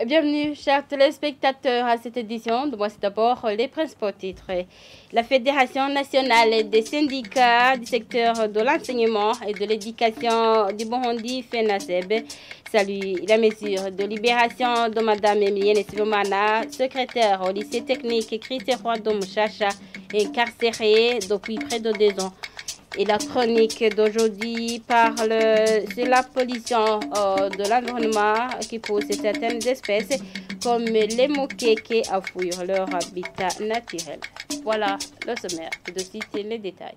Bienvenue, chers téléspectateurs, à cette édition. Voici d'abord les principaux titres. La Fédération nationale des syndicats du secteur de l'enseignement et de l'éducation du Burundi, FENASEB, salue la mesure de libération de Mme Emilienne Sibomana, secrétaire au lycée technique Christ Roi de Mouchacha, incarcérée depuis près de 2 ans. Et la chronique d'aujourd'hui parle de la pollution de l'environnement qui pousse certaines espèces comme les moqueques à fuir leur habitat naturel. Voilà le sommaire. De citer les détails.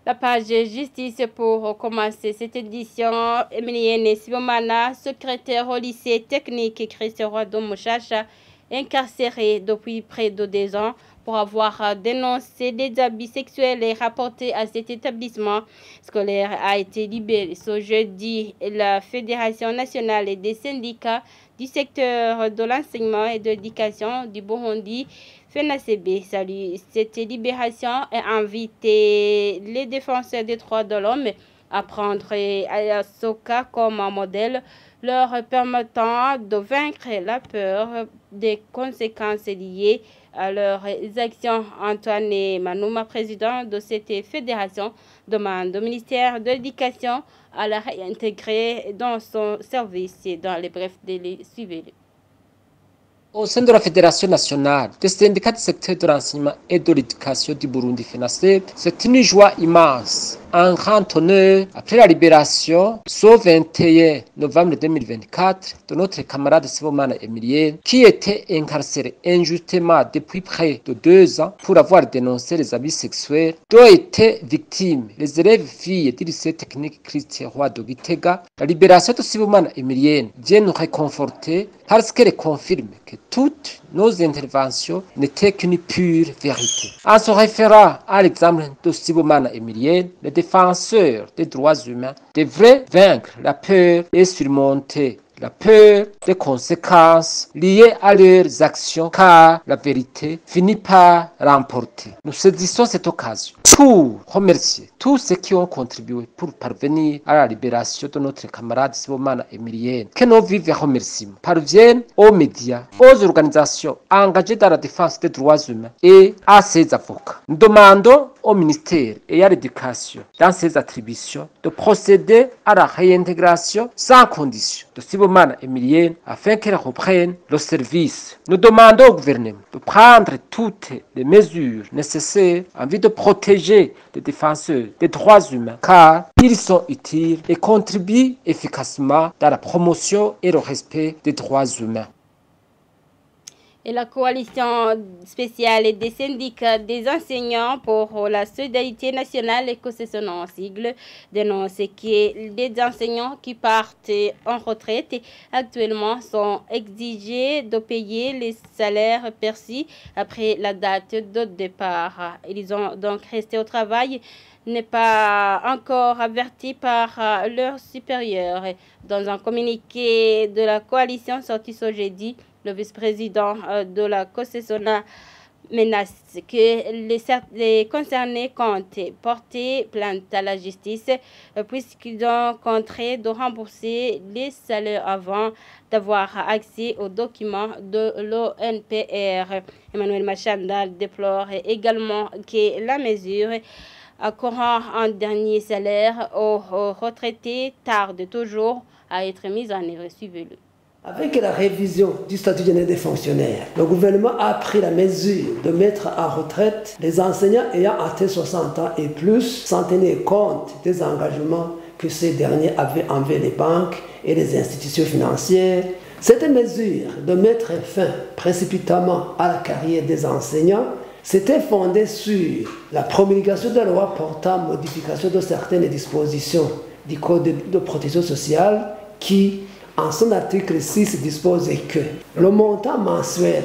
La page justice pour commencer cette édition. Emilienne Sibomana, secrétaire au lycée technique Christ Roi de Mouchacha, incarcérée depuis près de 2 ans pour avoir dénoncé des abus sexuels et rapportés à cet établissement scolaire, a été libérée ce jeudi. La Fédération nationale des syndicats du secteur de l'enseignement et de l'éducation du Burundi, FENASEB, salue cette libération et invite les défenseurs des droits de l'homme à prendre ce cas comme un modèle leur permettant de vaincre la peur des conséquences liées à leurs actions. Antoine Manouma, président de cette fédération, demande au ministère de l'Éducation à la réintégrer dans son service dans les brefs délais. Suivez-le. Au sein de la Fédération nationale des syndicats du secteur de l'enseignement et de l'éducation du Burundi, FENASEB, c'est une joie immense, un grand honneur après la libération, ce 21 novembre 2024, de notre camarade Sibomana Emilienne, qui était incarcéré injustement depuis près de 2 ans pour avoir dénoncé les abus sexuels dont étaient victimes les élèves filles du lycée technique Christ Roi de Gitega. La libération de Sibomana Emilienne vient nous réconforter parce qu'elle confirme que toutes nos interventions n'étaient qu'une pure vérité. En se référant à l'exemple de Sibomana Emilienne, les défenseurs des droits humains devraient vaincre la peur et surmonter la peur des conséquences liées à leurs actions, car la vérité finit par remporter. Nous saisissons cette occasion pour remercier tous ceux qui ont contribué pour parvenir à la libération de notre camarade Sibomana Emilienne. Que nos vifs remerciements parviennent aux médias, aux organisations engagées dans la défense des droits humains et à ses avocats. Nous demandons au ministère et à l'éducation, dans ses attributions, de procéder à la réintégration sans condition de Sibomana Emilienne afin qu'elle reprenne le service. Nous demandons au gouvernement de prendre toutes les mesures nécessaires en vue de protéger les défenseurs des droits humains, car ils sont utiles et contribuent efficacement dans la promotion et le respect des droits humains. Et la coalition spéciale des syndicats des enseignants pour la solidarité nationale, et que c'est son nom en sigle, dénonce que les enseignants qui partent en retraite actuellement sont exigés de payer les salaires perçus après la date de départ. Ils ont donc resté au travail, n'est pas encore averti par leurs supérieurs. Dans un communiqué de la coalition sorti ce jeudi, le vice-président de la COSESONA menace que les concernés comptent porter plainte à la justice puisqu'ils ont contraint de rembourser les salaires avant d'avoir accès aux documents de l'ONPR. Emmanuel Machandal déplore également que la mesure accorant un dernier salaire aux retraités tarde toujours à être mise en œuvre. Suivez-le. Avec la révision du statut général des fonctionnaires, le gouvernement a pris la mesure de mettre en retraite les enseignants ayant atteint 60 ans et plus, sans tenir compte des engagements que ces derniers avaient envers les banques et les institutions financières. Cette mesure de mettre fin précipitamment à la carrière des enseignants s'était fondée sur la promulgation de la loi portant modification de certaines dispositions du Code de protection sociale qui, en son article 6, dispose que le montant mensuel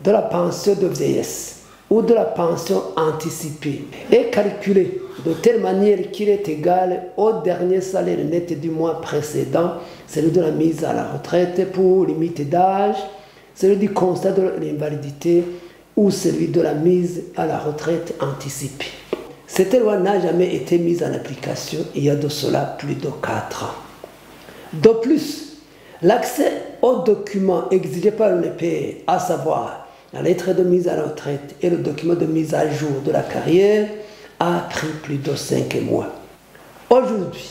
de la pension de vieillesse ou de la pension anticipée est calculé de telle manière qu'il est égal au dernier salaire net du mois précédent, celui de la mise à la retraite pour limite d'âge, celui du constat de l'invalidité ou celui de la mise à la retraite anticipée. Cette loi n'a jamais été mise en application il y a de cela plus de 4 ans. De plus, l'accès aux documents exigés par l'UNPR, à savoir la lettre de mise à la retraite et le document de mise à jour de la carrière, a pris plus de 5 mois. Aujourd'hui,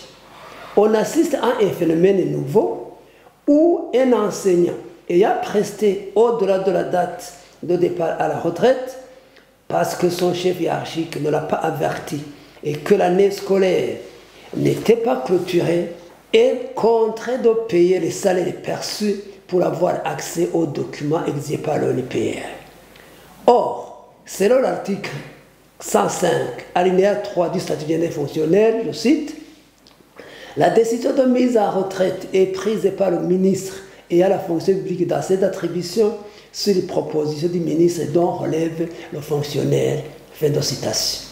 on assiste à un phénomène nouveau où un enseignant ayant presté au-delà de la date de départ à la retraite, parce que son chef hiérarchique ne l'a pas averti et que l'année scolaire n'était pas clôturée, est contraint de payer les salaires perçus pour avoir accès aux documents exigés par l'UNPR. Or, selon l'article 105, alinéa 3 du statut général fonctionnaire, je cite, la décision de mise à retraite est prise par le ministre et à la fonction publique dans cette attribution sur les propositions du ministre dont relève le fonctionnaire. Fin de citation.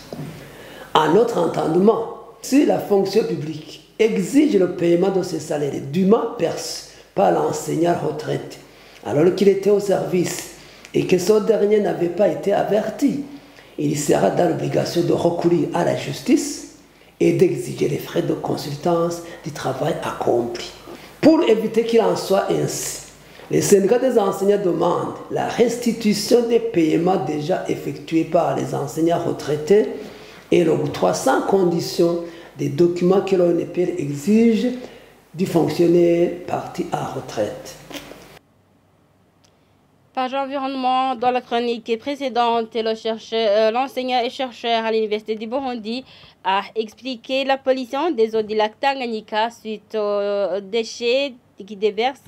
À notre entendement, si la fonction publique exige le paiement de ses salaires dûment perçus par l'enseignant retraité alors qu'il était au service et que ce dernier n'avait pas été averti, il sera dans l'obligation de recourir à la justice et d'exiger les frais de consultance du travail accompli. Pour éviter qu'il en soit ainsi, les syndicats des enseignants demandent la restitution des paiements déjà effectués par les enseignants retraités et l'octroi sans condition des documents que l'ONPR exige du fonctionnaire parti à retraite. Page environnement, dans la chronique précédente, l'enseignant et chercheur à l'Université du Burundi a expliqué la pollution des eaux du lac Tanganyika suite aux déchets qui déversent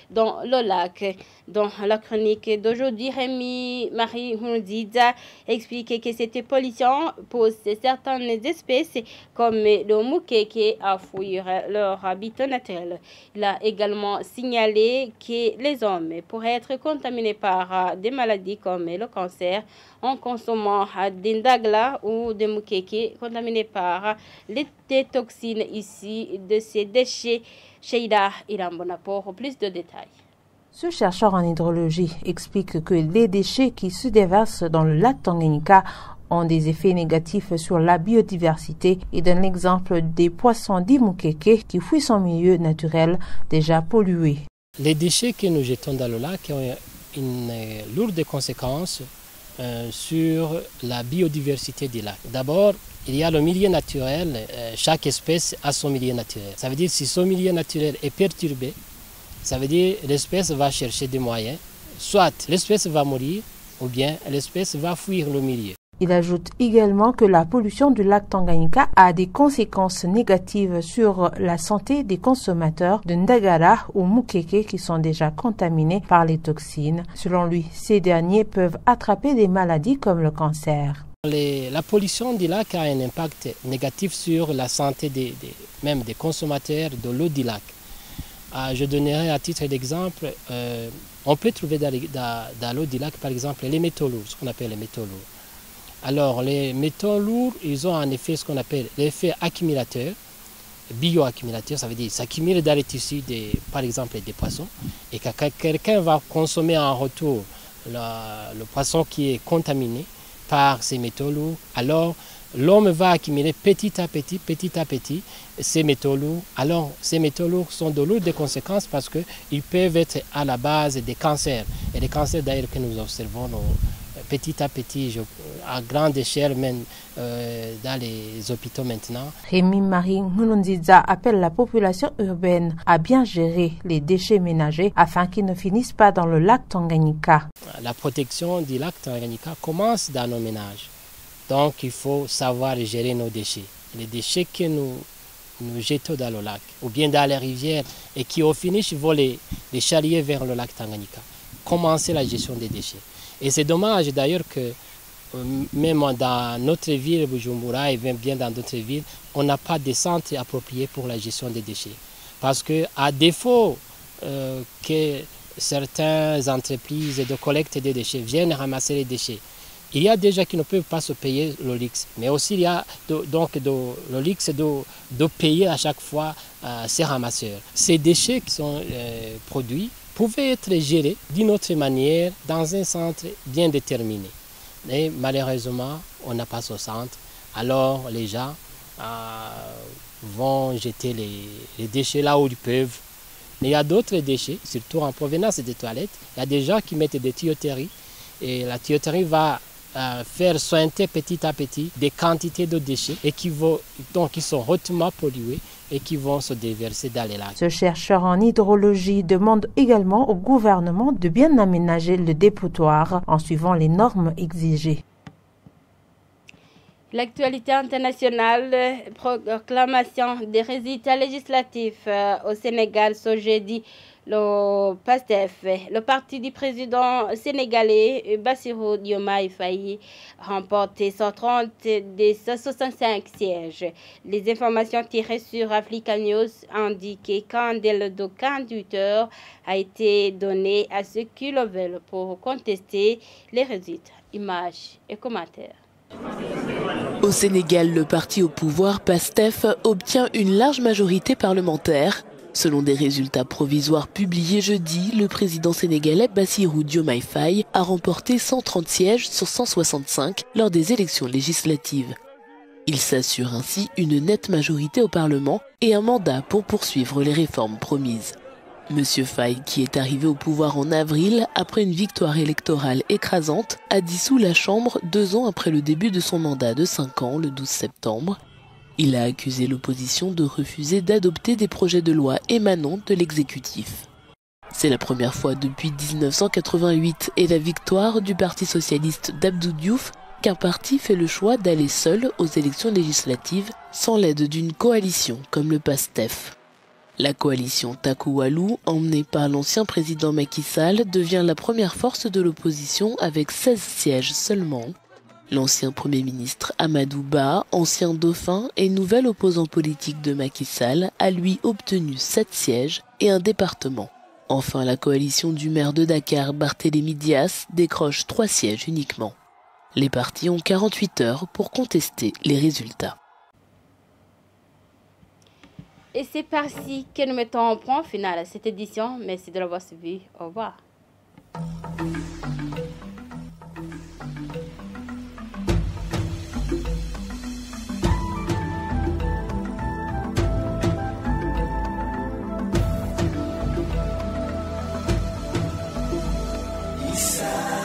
dans le lac. Dans la chronique d'aujourd'hui, Rémi-Marie Hundiza expliquait que cette pollution pose certaines espèces comme le mukeke à fuir leur habitat naturel. Il a également signalé que les hommes pourraient être contaminés par des maladies comme le cancer en consommant des ndagla ou des mukeke contaminés par les toxines issues de ces déchets. Sheila Irambona pour plus de détails. Ce chercheur en hydrologie explique que les déchets qui se déversent dans le lac Tanganyika ont des effets négatifs sur la biodiversité et donne l'exemple des poissons dits mukeke qui fuient son milieu naturel déjà pollué. Les déchets que nous jetons dans le lac ont une lourde conséquence sur la biodiversité du lac. D'abord, il y a le milieu naturel, chaque espèce a son milieu naturel. Ça veut dire que si son milieu naturel est perturbé, ça veut dire que l'espèce va chercher des moyens, soit l'espèce va mourir ou bien l'espèce va fuir le milieu. Il ajoute également que la pollution du lac Tanganyika a des conséquences négatives sur la santé des consommateurs de ndagara ou mukeke qui sont déjà contaminés par les toxines. Selon lui, ces derniers peuvent attraper des maladies comme le cancer. La pollution du lac a un impact négatif sur la santé même des consommateurs de l'eau du lac. Je donnerai à titre d'exemple, on peut trouver dans l'eau du lac par exemple les métaux lourds, ce qu'on appelle les métaux lourds. Alors les métaux lourds, ils ont en effet ce qu'on appelle l'effet accumulateur, bioaccumulateur, ça veut dire qu'ils s'accumulent dans les tissus par exemple des poissons et que quelqu'un va consommer en retour le poisson qui est contaminé par ces métaux lourds, alors l'homme va accumuler petit à petit ces métaux lourds. Alors ces métaux lourds sont de lourdes conséquences parce qu'ils peuvent être à la base des cancers. Et les cancers d'ailleurs que nous observons petit à petit, à grande échelle, même dans les hôpitaux maintenant. Rémi-Marie Nkulunziza appelle la population urbaine à bien gérer les déchets ménagers afin qu'ils ne finissent pas dans le lac Tanganyika. La protection du lac Tanganyika commence dans nos ménages. Donc il faut savoir gérer nos déchets. Les déchets que nous jetons dans le lac ou bien dans les rivières et qui au finish vont les charrier vers le lac Tanganyika. Commencer la gestion des déchets. Et c'est dommage d'ailleurs que même dans notre ville, Bujumbura, et même bien dans d'autres villes, on n'a pas de centre approprié pour la gestion des déchets. Parce qu'à défaut que certaines entreprises de collecte des déchets viennent ramasser les déchets, il y a des gens qui ne peuvent pas se payer le luxe. Mais aussi il y a le luxe de payer à chaque fois ces ramasseurs. Ces déchets qui sont produits pouvaient être gérés d'une autre manière dans un centre bien déterminé. Et malheureusement, on n'a pas ce centre. Alors les gens vont jeter les déchets là où ils peuvent. Mais il y a d'autres déchets, surtout en provenance des toilettes. Il y a des gens qui mettent des tuyauteries et la tuyauterie va faire sointer petit à petit des quantités de déchets et qui sont hautement pollués et qui vont se déverser dans les lacs. Ce chercheur en hydrologie demande également au gouvernement de bien aménager le dépotoir en suivant les normes exigées. L'actualité internationale, proclamation des résultats législatifs au Sénégal ce jeudi. Le PASTEF, le parti du président sénégalais Bassirou Diomaye Faye, remporté 130 des 165 sièges. Les informations tirées sur Africa News indiquent qu'un délai de 48 heures a été donné à ceux qui le veulent pour contester les résultats. Images et commentaires. Au Sénégal, le parti au pouvoir PASTEF obtient une large majorité parlementaire. Selon des résultats provisoires publiés jeudi, le président sénégalais Bassirou Diomaye Faye a remporté 130 sièges sur 165 lors des élections législatives. Il s'assure ainsi une nette majorité au Parlement et un mandat pour poursuivre les réformes promises. Monsieur Faye, qui est arrivé au pouvoir en avril après une victoire électorale écrasante, a dissous la Chambre 2 ans après le début de son mandat de 5 ans, le 12 septembre. Il a accusé l'opposition de refuser d'adopter des projets de loi émanant de l'exécutif. C'est la première fois depuis 1988 et la victoire du Parti socialiste d'Abdou Diouf qu'un parti fait le choix d'aller seul aux élections législatives sans l'aide d'une coalition comme le PASTEF. La coalition Takuwalu, emmenée par l'ancien président Macky Sall, devient la première force de l'opposition avec 16 sièges seulement. L'ancien Premier ministre Amadou Ba, ancien dauphin et nouvel opposant politique de Macky Sall, a lui obtenu 7 sièges et un département. Enfin, la coalition du maire de Dakar, Barthélémy Dias, décroche 3 sièges uniquement. Les partis ont 48 heures pour contester les résultats. Et c'est par-ci que nous mettons un point final à cette édition. Merci de l'avoir suivi. Au revoir. Isa